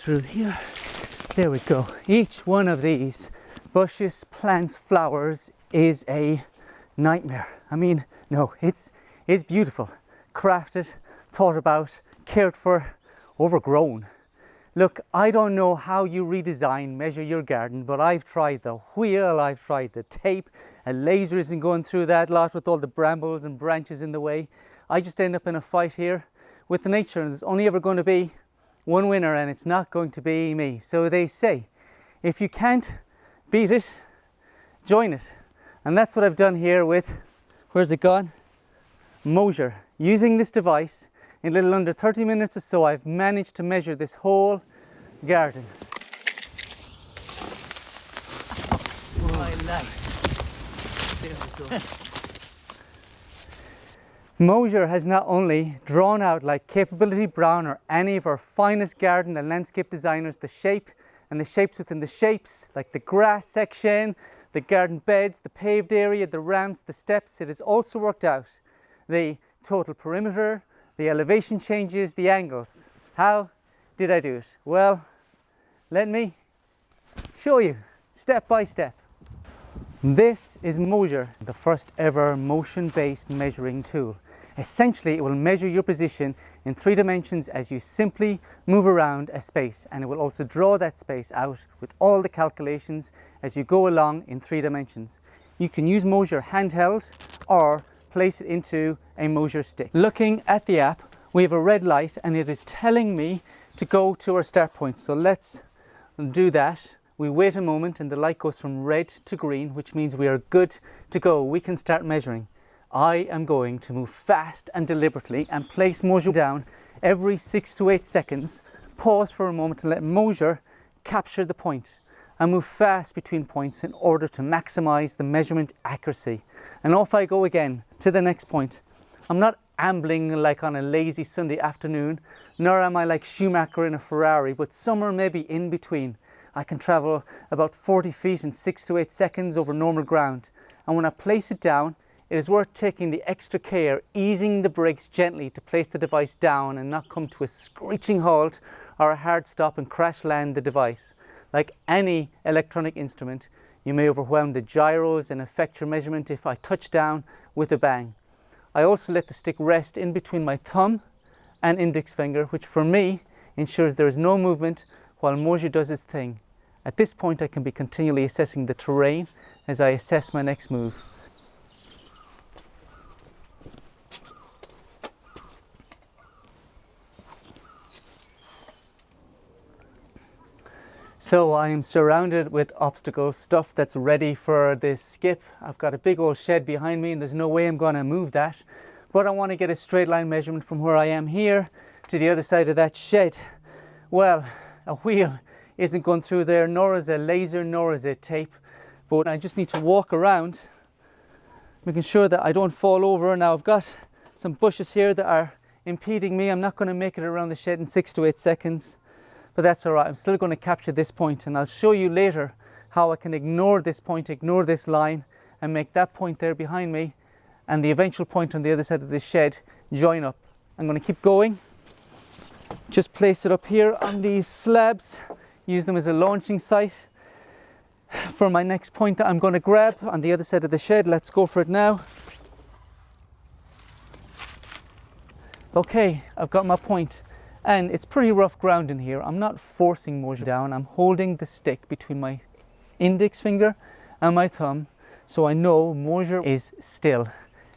through here. There we go. Each one of these bushes, plants, flowers is a nightmare. I mean, no, it's beautiful. Crafted, thought about, cared for, overgrown. Look, I don't know how you redesign, measure your garden, but I've tried the wheel, I've tried the tape. A laser isn't going through that lot with all the brambles and branches in the way. I just end up in a fight here with nature, and there's only ever going to be one winner, and it's not going to be me. So they say, if you can't beat it, join it. And that's what I've done here with, where's it gone? Moasure. Using this device, in a little under 30 minutes or so, I've managed to measure this whole garden. My life. There we go. Moasure has not only drawn out, like Capability Brown or any of our finest garden and landscape designers, the shape and the shapes within the shapes, like the grass section, the garden beds, the paved area, the ramps, the steps. It has also worked out the total perimeter, the elevation changes, the angles. How did I do it? Well, let me show you step by step. This is Moasure, the first ever motion-based measuring tool. Essentially, it will measure your position in 3 dimensions as you simply move around a space, and it will also draw that space out with all the calculations as you go along in 3 dimensions. You can use Moasure handheld or place it into a Moasure stick. Looking at the app, we have a red light and it is telling me to go to our start point. So let's do that. We wait a moment and the light goes from red to green, which means we are good to go. We can start measuring. I am going to move fast and deliberately and place Moasure down every 6 to 8 seconds. Pause for a moment and let Moasure capture the point. I move fast between points in order to maximize the measurement accuracy. And off I go again to the next point. I'm not ambling like on a lazy Sunday afternoon, nor am I like Schumacher in a Ferrari, but somewhere maybe in between. I can travel about 40 feet in 6 to 8 seconds over normal ground. And when I place it down, it is worth taking the extra care, easing the brakes gently to place the device down and not come to a screeching halt or a hard stop and crash land the device. Like any electronic instrument, you may overwhelm the gyros and affect your measurement if I touch down with a bang. I also let the stick rest in between my thumb and index finger, which for me ensures there is no movement while Moasure does its thing. At this point, I can be continually assessing the terrain as I assess my next move. So I am surrounded with obstacles, stuff that's ready for this skip. I've got a big old shed behind me and there's no way I'm going to move that. But I want to get a straight line measurement from where I am here to the other side of that shed. Well, a wheel isn't going through there, nor is a laser, nor is it tape. But I just need to walk around, making sure that I don't fall over. Now I've got some bushes here that are impeding me. I'm not going to make it around the shed in 6 to 8 seconds. But that's all right. I'm still going to capture this point, and I'll show you later how I can ignore this point, ignore this line, and make that point there behind me and the eventual point on the other side of this shed join up. I'm going to keep going. Just place it up here on these slabs, use them as a launching site for my next point that I'm going to grab on the other side of the shed. Let's go for it now. Okay, I've got my point. And it's pretty rough ground in here. I'm not forcing Moasure down. I'm holding the stick between my index finger and my thumb, so I know Moasure is still,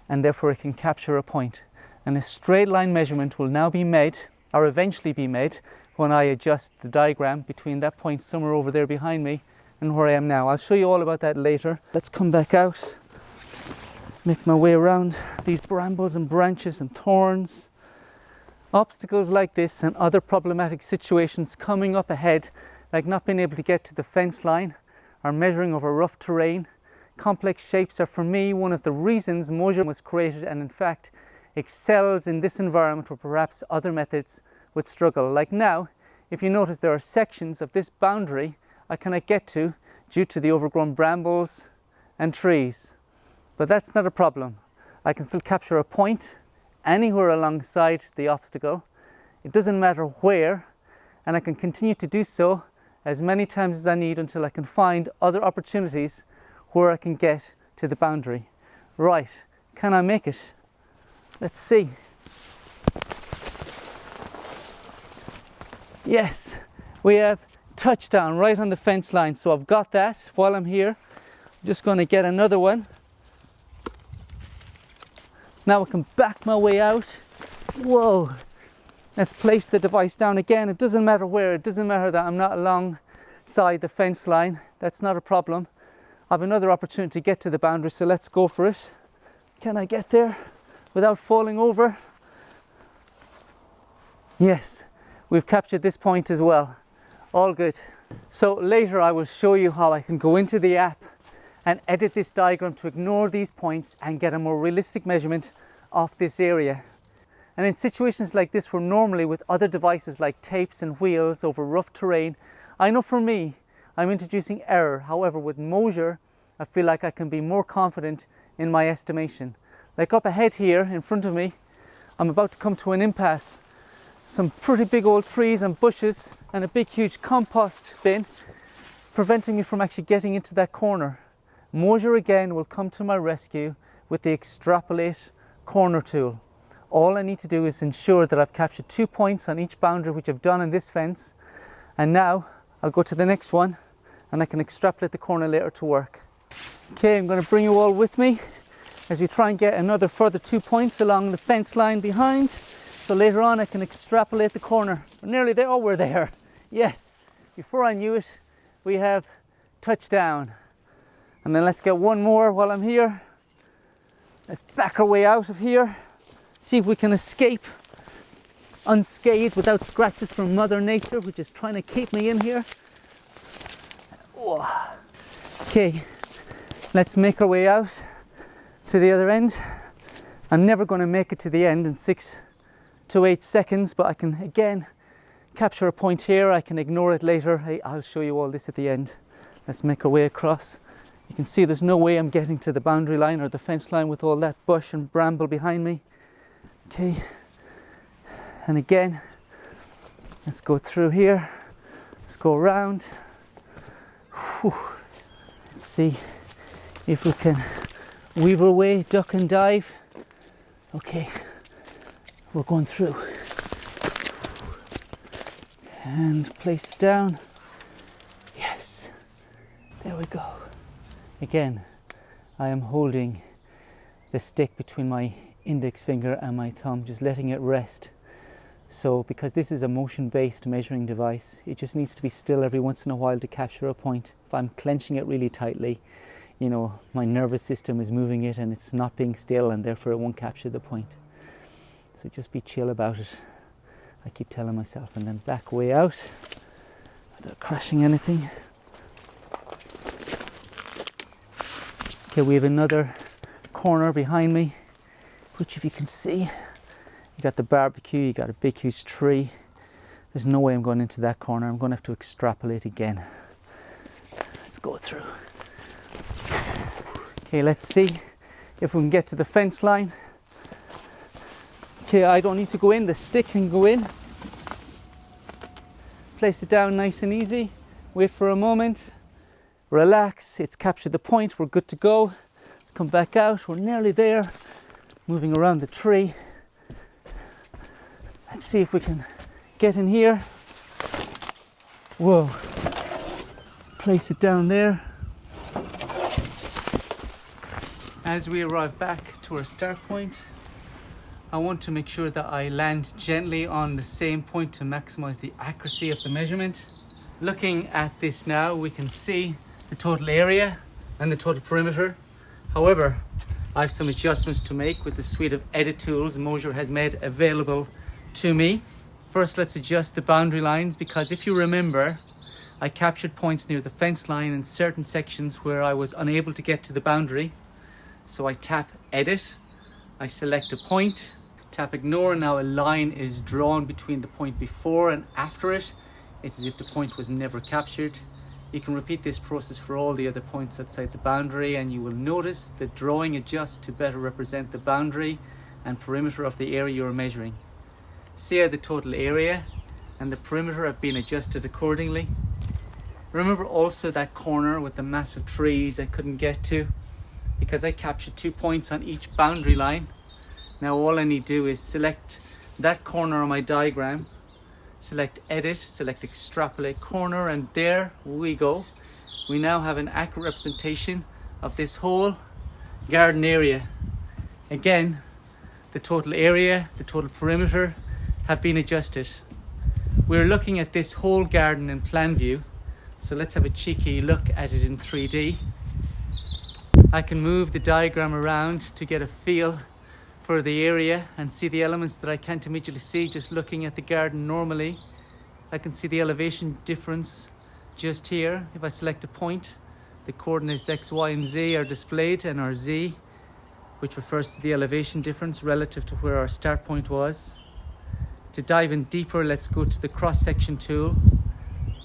and therefore it can capture a point. And a straight line measurement will now be made, or eventually be made, when I adjust the diagram between that point somewhere over there behind me and where I am now. I'll show you all about that later. Let's come back out, make my way around these brambles and branches and thorns. Obstacles like this and other problematic situations coming up ahead, like not being able to get to the fence line or measuring over rough terrain, complex shapes are for me one of the reasons Moasure was created, and in fact excels in this environment where perhaps other methods would struggle. Like now, if you notice, there are sections of this boundary I cannot get to due to the overgrown brambles and trees. But that's not a problem. I can still capture a point anywhere alongside the obstacle. It doesn't matter where, and I can continue to do so as many times as I need until I can find other opportunities where I can get to the boundary. Right, can I make it? Let's see. Yes, we have touchdown right on the fence line, so I've got that while I'm here. I'm just going to get another one. Now I can back my way out. Whoa, let's place the device down again. It doesn't matter where, it doesn't matter that I'm not alongside the fence line. That's not a problem. I have another opportunity to get to the boundary, so let's go for it. Can I get there without falling over? Yes, we've captured this point as well. All good. So later I will show you how I can go into the app and edit this diagram to ignore these points and get a more realistic measurement of this area. And in situations like this, where normally with other devices like tapes and wheels over rough terrain, I know for me, I'm introducing error. However, with Moasure, I feel like I can be more confident in my estimation. Like up ahead here in front of me, I'm about to come to an impasse. Some pretty big old trees and bushes and a big huge compost bin preventing me from actually getting into that corner. Moasure again will come to my rescue with the extrapolate corner tool. All I need to do is ensure that I've captured 2 points on each boundary, which I've done in this fence. And now I'll go to the next one and I can extrapolate the corner later to work. Okay, I'm going to bring you all with me as we try and get another further 2 points along the fence line behind. So later on I can extrapolate the corner. We're nearly there. Oh, we're there. Yes, before I knew it, we have touchdown. And then let's get one more while I'm here. Let's back our way out of here. See if we can escape unscathed without scratches from Mother Nature, which is trying to keep me in here. Okay, let's make our way out to the other end. I'm never going to make it to the end in 6 to 8 seconds, but I can again capture a point here. I can ignore it later. I'll show you all this at the end. Let's make our way across. You can see there's no way I'm getting to the boundary line or the fence line with all that bush and bramble behind me. Okay, and again, let's go through here. Let's go around. Whew. Let's see if we can weave our way, duck and dive. Okay, we're going through. And place it down. Yes, there we go. Again, I am holding the stick between my index finger and my thumb, just letting it rest. So because this is a motion-based measuring device, it just needs to be still every once in a while to capture a point. If I'm clenching it really tightly, you know, my nervous system is moving it and it's not being still, and therefore it won't capture the point. So just be chill about it, I keep telling myself, and then back way out without crashing anything. Okay, we have another corner behind me, which if you can see, you got the barbecue, you got a big huge tree. There's no way I'm going into that corner. I'm going to have to extrapolate again. Let's go through. Okay, let's see if we can get to the fence line. Okay, I don't need to go in, the stick can go in. Place it down nice and easy. Wait for a moment. Relax, it's captured the point, we're good to go. Let's come back out, we're nearly there. Moving around the tree. Let's see if we can get in here. Whoa. Place it down there. As we arrive back to our start point, I want to make sure that I land gently on the same point to maximize the accuracy of the measurement. Looking at this now, we can see the total area and the total perimeter. However, I have some adjustments to make with the suite of edit tools Moasure has made available to me. First, let's adjust the boundary lines, because if you remember, I captured points near the fence line in certain sections where I was unable to get to the boundary. So I tap edit, I select a point, tap ignore, and now a line is drawn between the point before and after it. It's as if the point was never captured. You can repeat this process for all the other points outside the boundary, and you will notice the drawing adjusts to better represent the boundary and perimeter of the area you are measuring. See how the total area and the perimeter have been adjusted accordingly. Remember also that corner with the massive trees I couldn't get to because I captured 2 points on each boundary line. Now all I need to do is select that corner on my diagram, select edit, select extrapolate corner, and there we go. We now have an accurate representation of this whole garden area. Again, the total area, the total perimeter have been adjusted. We're looking at this whole garden in plan view, so let's have a cheeky look at it in 3D. I can move the diagram around to get a feel for the area and see the elements that I can't immediately see just looking at the garden normally. I can see the elevation difference just here. If I select a point, the coordinates X, Y, and Z are displayed, and our Z, which refers to the elevation difference relative to where our start point was. To dive in deeper, let's go to the cross-section tool.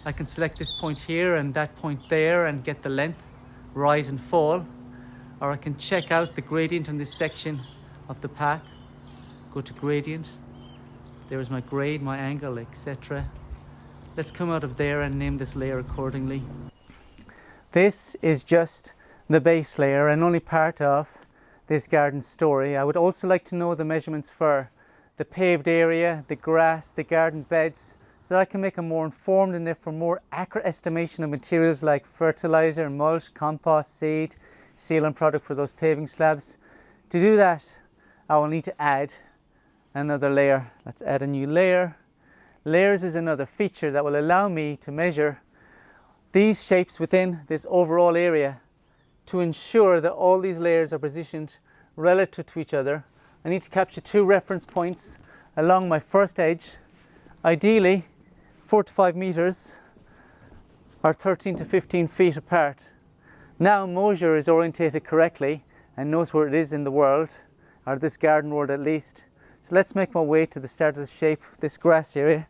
I can select this point here and that point there and get the length, rise and fall. Or I can check out the gradient on this section of the path. Go to gradient. There is my grade, my angle, etc. Let's come out of there and name this layer accordingly. This is just the base layer and only part of this garden story. I would also like to know the measurements for the paved area, the grass, the garden beds, so that I can make a more informed and therefore more accurate estimation of materials like fertilizer, mulch, compost, seed, sealant product for those paving slabs. To do that, I will need to add another layer. Let's add a new layer. Layers is another feature that will allow me to measure these shapes within this overall area to ensure that all these layers are positioned relative to each other. I need to capture 2 reference points along my first edge, ideally 4 to 5 meters or 13 to 15 feet apart. Now Moasure is orientated correctly and knows where it is in the world, or this garden world at least. So let's make my way to the start of the shape, this grass area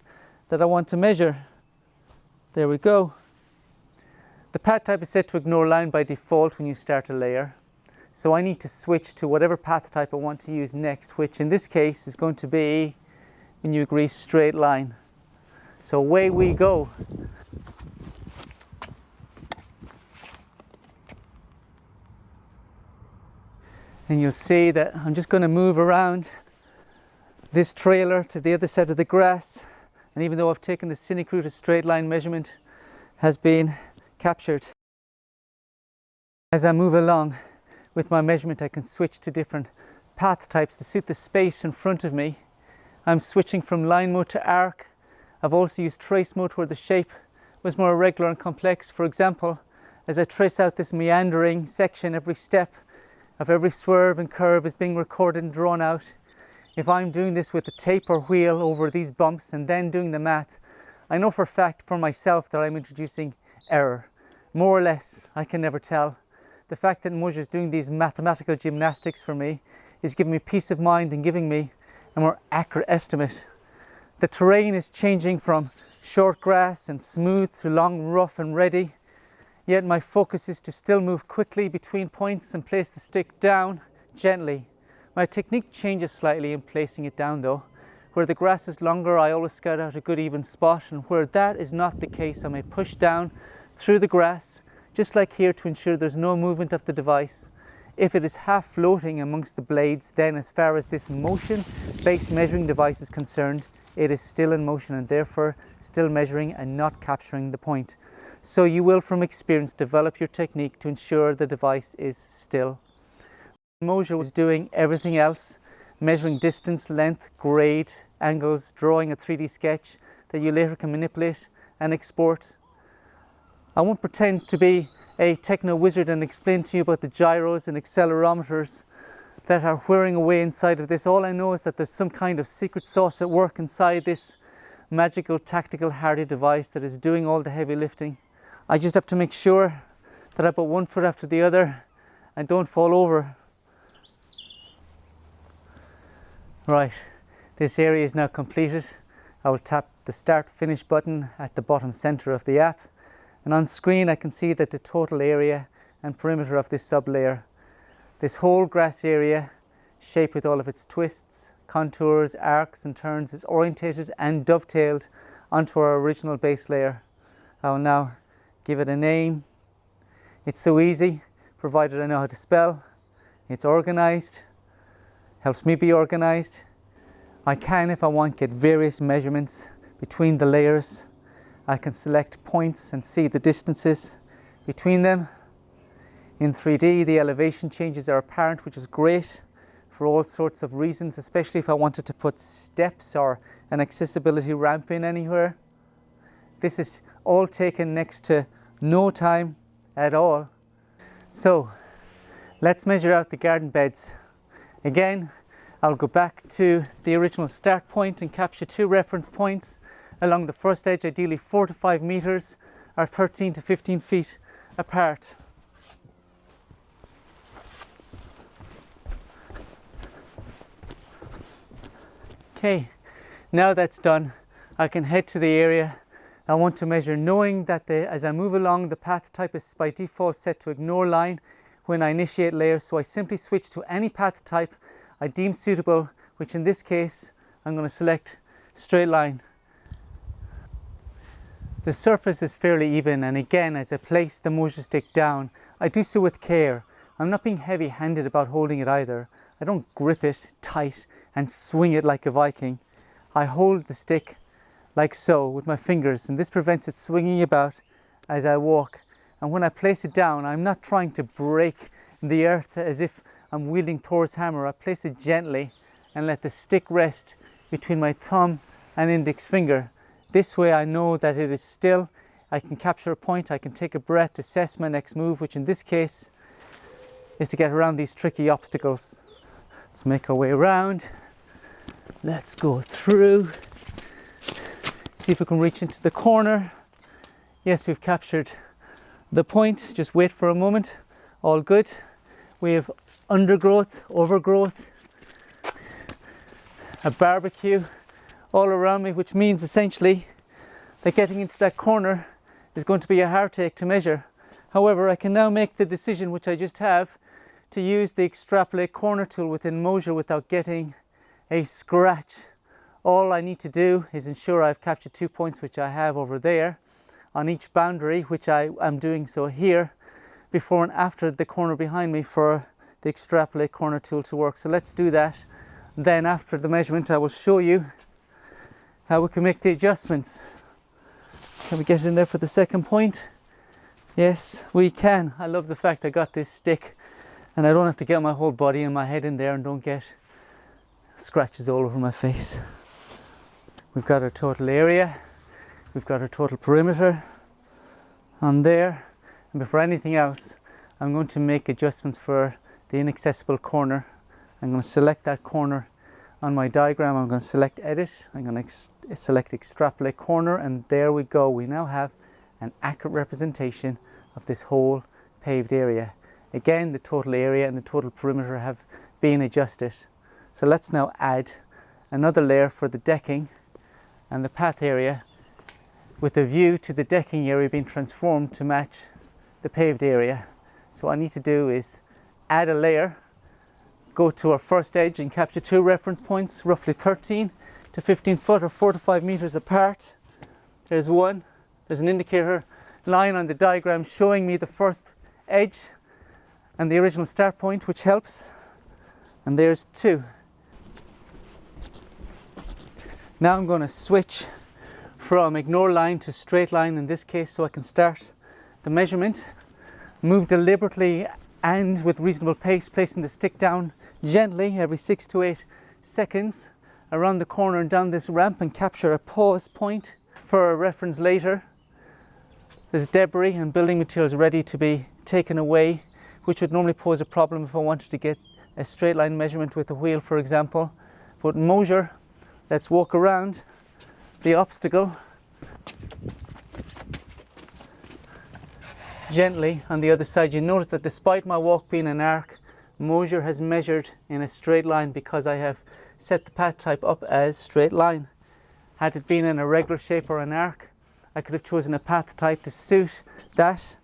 that I want to measure. There we go. The path type is set to ignore line by default when you start a layer. So I need to switch to whatever path type I want to use next, which in this case is going to be, when you agree, straight line. So away we go. And you'll see that I'm just going to move around this trailer to the other side of the grass. And even though I've taken the scenic route, a straight line measurement has been captured. As I move along with my measurement, I can switch to different path types to suit the space in front of me. I'm switching from line mode to arc. I've also used trace mode where the shape was more irregular and complex. For example, as I trace out this meandering section, every step of every swerve and curve is being recorded and drawn out. If I'm doing this with a taper wheel over these bumps and then doing the math, I know for a fact for myself that I'm introducing error. More or less, I can never tell. The fact that Moasure is doing these mathematical gymnastics for me is giving me peace of mind and giving me a more accurate estimate. The terrain is changing from short grass and smooth to long, rough and ready. Yet my focus is to still move quickly between points and place the stick down gently. My technique changes slightly in placing it down though. Where the grass is longer, I always scout out a good even spot, and where that is not the case, I may push down through the grass, just like here, to ensure there's no movement of the device. If it is half floating amongst the blades, then as far as this motion-based measuring device is concerned, it is still in motion and therefore still measuring and not capturing the point. So you will, from experience, develop your technique to ensure the device is still. Moasure was doing everything else, measuring distance, length, grade, angles, drawing a 3D sketch that you later can manipulate and export. I won't pretend to be a techno wizard and explain to you about the gyros and accelerometers that are whirring away inside of this. All I know is that there's some kind of secret sauce at work inside this magical, tactical, hardy device that is doing all the heavy lifting. I just have to make sure that I put one foot after the other and don't fall over. Right, this area is now completed. I will tap the Start Finish button at the bottom center of the app, and on screen I can see that the total area and perimeter of this sub-layer, this whole grass area, shaped with all of its twists, contours, arcs and turns, is orientated and dovetailed onto our original base layer. I will now give it a name. It's so easy, provided I know how to spell. It's organized, helps me be organized. I can, if I want, get various measurements between the layers. I can select points and see the distances between them. In 3D, the elevation changes are apparent, which is great for all sorts of reasons, especially if I wanted to put steps or an accessibility ramp in anywhere. This is all taken next to no time at all. So let's measure out the garden beds. Again, I'll go back to the original start point and capture 2 reference points along the first edge, ideally 4 to 5 meters or 13 to 15 feet apart. Okay, now that's done, I can head to the area I want to measure, knowing that as I move along, the path type is by default set to ignore line when I initiate layers, so I simply switch to any path type I deem suitable, which in this case I'm going to select straight line. The surface is fairly even, and again, as I place the Moasure stick down, I do so with care. I'm not being heavy-handed about holding it either. I don't grip it tight and swing it like a Viking. I hold the stick like so with my fingers, and this prevents it swinging about as I walk. And when I place it down, I'm not trying to break the earth as if I'm wielding Thor's hammer. I place it gently and let the stick rest between my thumb and index finger. This way I know that it is still. I can capture a point, I can take a breath, assess my next move, which in this case is to get around these tricky obstacles. Let's make our way around. Let's go through. See if we can reach into the corner. Yes, we've captured the point. Just wait for a moment. All good. We have undergrowth, overgrowth, a barbecue all around me, which means essentially that getting into that corner is going to be a heartache to measure. However, I can now make the decision, which I just have, to use the extrapolate corner tool within Moasure without getting a scratch. All I need to do is ensure I've captured 2 points, which I have over there on each boundary, which I am doing so here, before and after the corner behind me for the extrapolate corner tool to work. So let's do that. Then after the measurement, I will show you how we can make the adjustments. Can we get in there for the second point? Yes, we can. I love the fact I got this stick and I don't have to get my whole body and my head in there and don't get scratches all over my face. We've got our total area, we've got our total perimeter on there, and before anything else, I'm going to make adjustments for the inaccessible corner. I'm going to select that corner on my diagram. I'm going to select edit, I'm going to select extrapolate corner, and there we go. We now have an accurate representation of this whole paved area. Again, the total area and the total perimeter have been adjusted. So let's now add another layer for the decking and the path area, with a view to the decking area being transformed to match the paved area. So what I need to do is add a layer, go to our first edge and capture 2 reference points, roughly 13 to 15 foot or 4 to 5 meters apart. There's one. There's an indicator line on the diagram showing me the first edge and the original start point, which helps. And there's 2. Now I'm going to switch from ignore line to straight line in this case, so I can start the measurement, move deliberately and with reasonable pace, placing the stick down gently every 6 to 8 seconds around the corner and down this ramp, and capture a pause point for a reference later. There's debris and building materials ready to be taken away, which would normally pose a problem if I wanted to get a straight line measurement with a wheel, for example. But in Moasure, let's walk around the obstacle gently on the other side. You notice that despite my walk being an arc, Moasure has measured in a straight line because I have set the path type up as straight line. Had it been in a regular shape or an arc, I could have chosen a path type to suit that.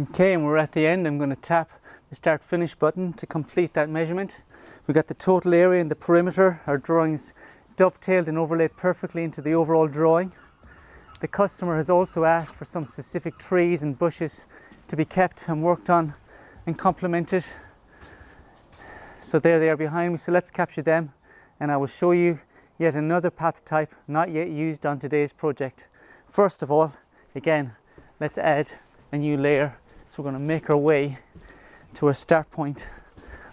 Okay, and we're at the end. I'm going to tap the start finish button to complete that measurement. We got the total area and the perimeter. Our drawings dovetailed and overlaid perfectly into the overall drawing. The customer has also asked for some specific trees and bushes to be kept and worked on and complemented. So there they are behind me, so let's capture them and I will show you yet another path type not yet used on today's project. First of all, again, let's add a new layer. So we're going to make our way to our start point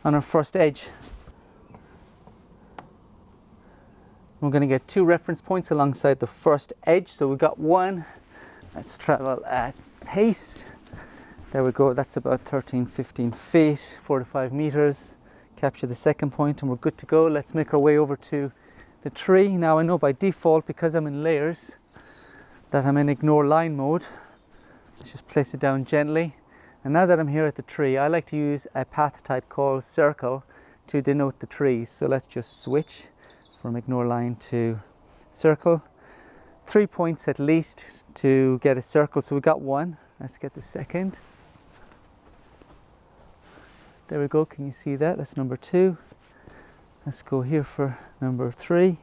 on our first edge. We're going to get 2 reference points alongside the first edge. So we've got one. Let's travel at pace. There we go, that's about 13-15 feet, 4 to 5 meters. Capture the second point and we're good to go. Let's make our way over to the tree. Now I know by default, because I'm in layers, that I'm in ignore line mode. Let's just place it down gently. And now that I'm here at the tree, I like to use a path type called circle to denote the trees. So let's just switch from ignore line to circle. 3 points at least to get a circle. So we got one. Let's get the second. There we go, can you see that? That's number 2. Let's go here for number 3.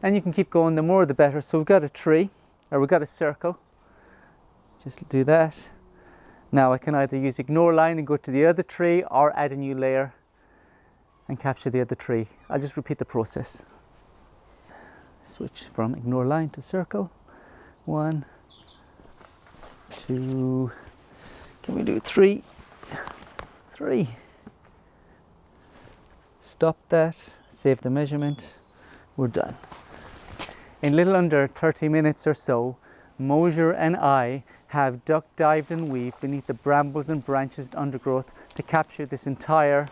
And you can keep going, the more the better. So we've got a tree, or we've got a circle. Just do that. Now I can either use ignore line and go to the other tree or add a new layer and capture the other tree. I'll just repeat the process. Switch from ignore line to circle. 1, 2, can we do 3? 3. Stop that, save the measurement, we're done. In little under 30 minutes or so, Moasure and I have duck dived and weaved beneath the brambles and branches and undergrowth to capture this entire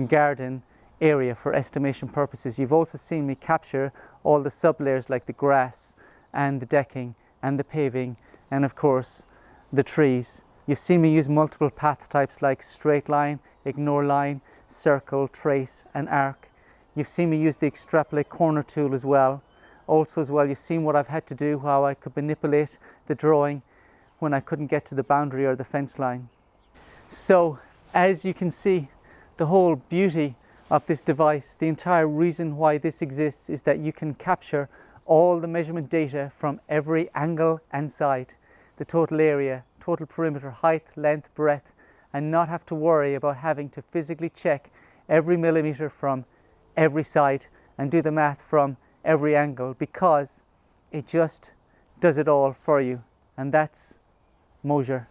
garden area for estimation purposes. You've also seen me capture all the sub-layers like the grass and the decking and the paving and of course the trees. You've seen me use multiple path types like straight line, ignore line, circle, trace and arc. You've seen me use the extrapolate corner tool as well. Also as well, you've seen what I've had to do, how I could manipulate the drawing when I couldn't get to the boundary or the fence line. So as you can see, the whole beauty of this device, the entire reason why this exists is that you can capture all the measurement data from every angle and side, the total area, total perimeter, height, length, breadth, and not have to worry about having to physically check every millimeter from every side and do the math from every angle, because it just does it all for you. And that's Moasure.